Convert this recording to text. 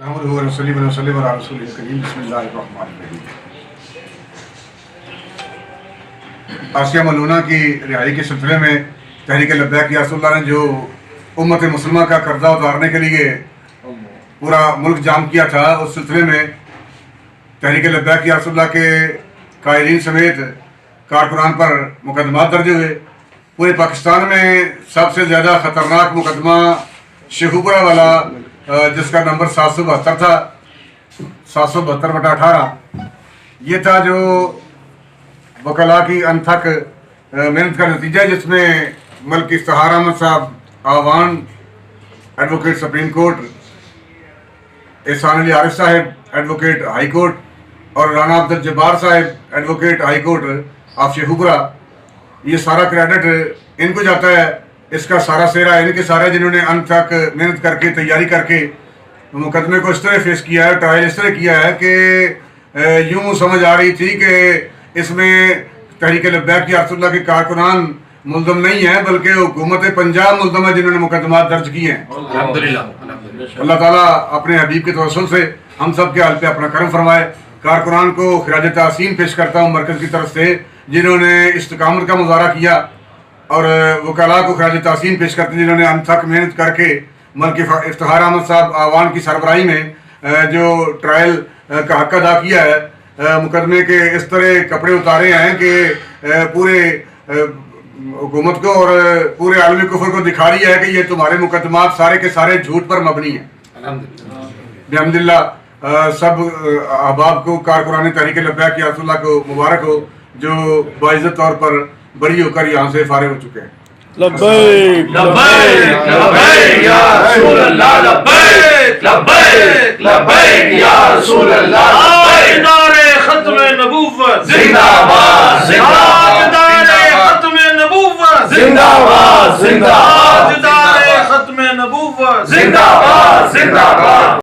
نحمده ونصلي ونسلم على رسوله الكريم بسم الله الرحمن الرحیم۔ آسیہ ملونہ کی رہائی کے سلسلے میں تحریک لبیک یا رسول اللہ نے جو امت مسلمہ کا قرضہ اتارنے کے لیے پورا ملک جام کیا تھا، اس سلسلے میں تحریک لبیک یا رسول اللہ کے قائدین سمیت کارکنان پر مقدمات درج ہوئے۔ پورے پاکستان میں سب سے زیادہ خطرناک مقدمہ شیخوپورہ والا جس کا نمبر 772 تھا، 772/18 یہ تھا، جو وکلاء کی انتھک محنت کا نتیجہ ہے، جس میں ملک افتخار احمد صاحب آوان ایڈوکیٹ سپریم کورٹ، احسان علی عارف صاحب ایڈوکیٹ ہائی کورٹ اور رانا عبدالجبار صاحب advocate high court of Sheikhupura, یہ سارا کریڈٹ ان کو جاتا ہے۔ اس کا سارا سہرا ان کے سارے، جنہوں نے انت تک محنت کر کے تیاری کر کے مقدمے کو اس طرح فیس کیا ہے، ٹرائل اس طرح کیا ہے کہ یوں سمجھ آ رہی تھی کہ اس میں تحریک لبیک یا رسول اللہ کے کارکنان ملزم نہیں ہیں، بلکہ حکومت پنجاب ملزم ہے، جنہوں نے مقدمات درج کیے ہیں۔ الحمدللہ اللہ تعالیٰ اپنے حبیب کے توسل سے ہم سب کے حال پہ اپنا کرم فرمائے۔ کارکنان کو خراج تحسین پیش کرتا ہوں مرکز کی طرف سے، جنہوں نے استقامت کا مظاہرہ کیا، اور وکلاء کو خراج تحسین پیش کرتے ہیں، جنہوں نے انتھک محنت کر کے ملک افتخار احمد صاحب آوان کی سربراہی میں جو ٹرائل کا حق ادا کیا ہے، مقدمے کے اس طرح کپڑے اتارے ہیں کہ پورے حکومت کو اور پورے عالمی کفر کو دکھا رہی ہے کہ یہ تمہارے مقدمات سارے کے سارے جھوٹ پر مبنی ہیں۔ الحمدللہ سب احباب کو، کارکنان تحریک لبیک یا رسول اللہ کو مبارک ہو، جو باعزت طور پر بری ہو کر یہاں سے فارغ ہو چکے ہیں۔ لبیک لبیک لبیک یا رسول اللہ، لبیک لبیک لبیک یا رسول اللہ، تاجدار ختم نبوت زندہ باد، تاجدار ختم نبوت زندہ باد، تاجدار ختم نبوت زندہ باد، زندہ باد۔